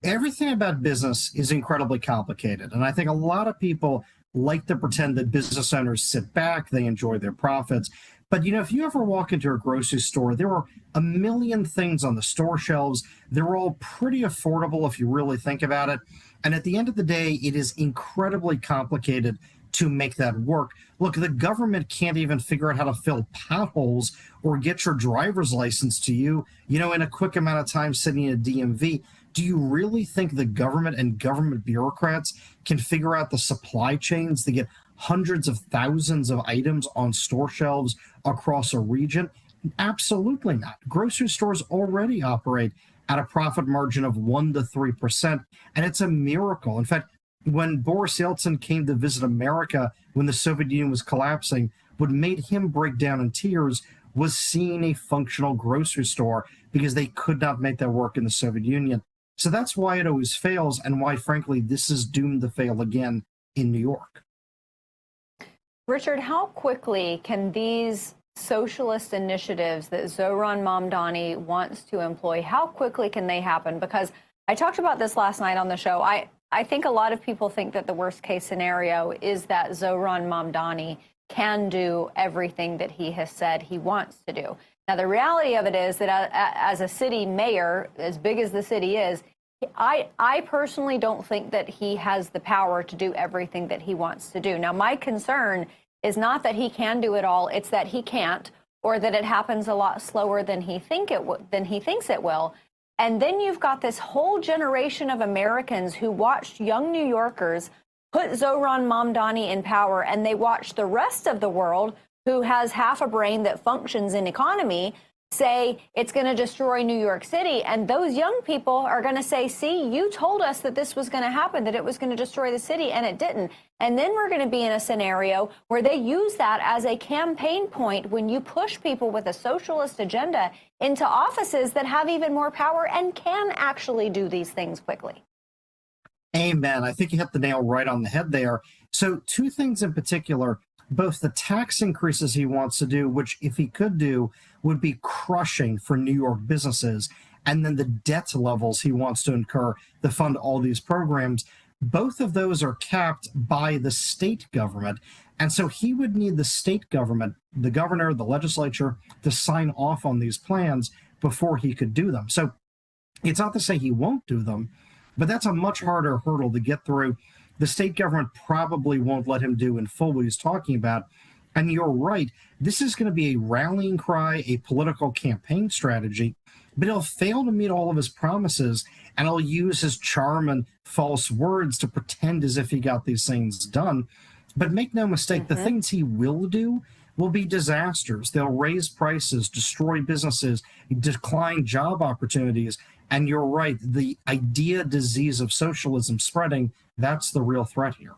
Everything about business is incredibly complicated. And I think a lot of people like to pretend that business owners sit back, they enjoy their profits. But if you ever walk into a grocery store, there are a million things on the store shelves. They're all pretty affordable if you really think about it. And at the end of the day, it is incredibly complicated to make that work. Look, the government can't even figure out how to fill potholes or get your driver's license to you, in a quick amount of time sitting in a DMV. Do you really think the government and government bureaucrats can figure out the supply chains to get hundreds of thousands of items on store shelves across a region? Absolutely not. Grocery stores already operate at a profit margin of 1 to 3%, and it's a miracle. In fact, when Boris Yeltsin came to visit America when the Soviet Union was collapsing, what made him break down in tears was seeing a functional grocery store, because they could not make that work in the Soviet Union. So that's why it always fails, and why, frankly, this is doomed to fail again in New York. Richard, how quickly can these socialist initiatives that Zohran Mamdani wants to employ, how quickly can they happen? Because I talked about this last night on the show. I think a lot of people think that the worst case scenario is that Zohran Mamdani can do everything that he has said he wants to do. Now, the reality of it is that as a city mayor, as big as the city is, I personally don't think that he has the power to do everything that he wants to do. Now, my concern is not that he can do it all, it's that he can't, or that it happens a lot slower than he thinks it will. And then you've got this whole generation of Americans who watched young New Yorkers put Zohran Mamdani in power, and they watched the rest of the world who has half a brain that functions in economy say it's going to destroy New York City. And those young people are going to say, see, you told us that this was going to happen, that it was going to destroy the city, and it didn't. And then we're going to be in a scenario where they use that as a campaign point when you push people with a socialist agenda into offices that have even more power and can actually do these things quickly. Amen. I think you hit the nail right on the head there. So two things in particular: both the tax increases he wants to do, which if he could do, would be crushing for New York businesses, and then the debt levels he wants to incur to fund all these programs. Both of those are capped by the state government. And so he would need the state government, the governor, the legislature, to sign off on these plans before he could do them. So it's not to say he won't do them, but that's a much harder hurdle to get through. The state government probably won't let him do in full what he's talking about. And you're right, this is going to be a rallying cry, a political campaign strategy, but he'll fail to meet all of his promises, and he'll use his charm and false words to pretend as if he got these things done. But make no mistake, the things he will do will be disasters. They'll raise prices, destroy businesses, decline job opportunities. And you're right, the idea disease of socialism spreading, that's the real threat here.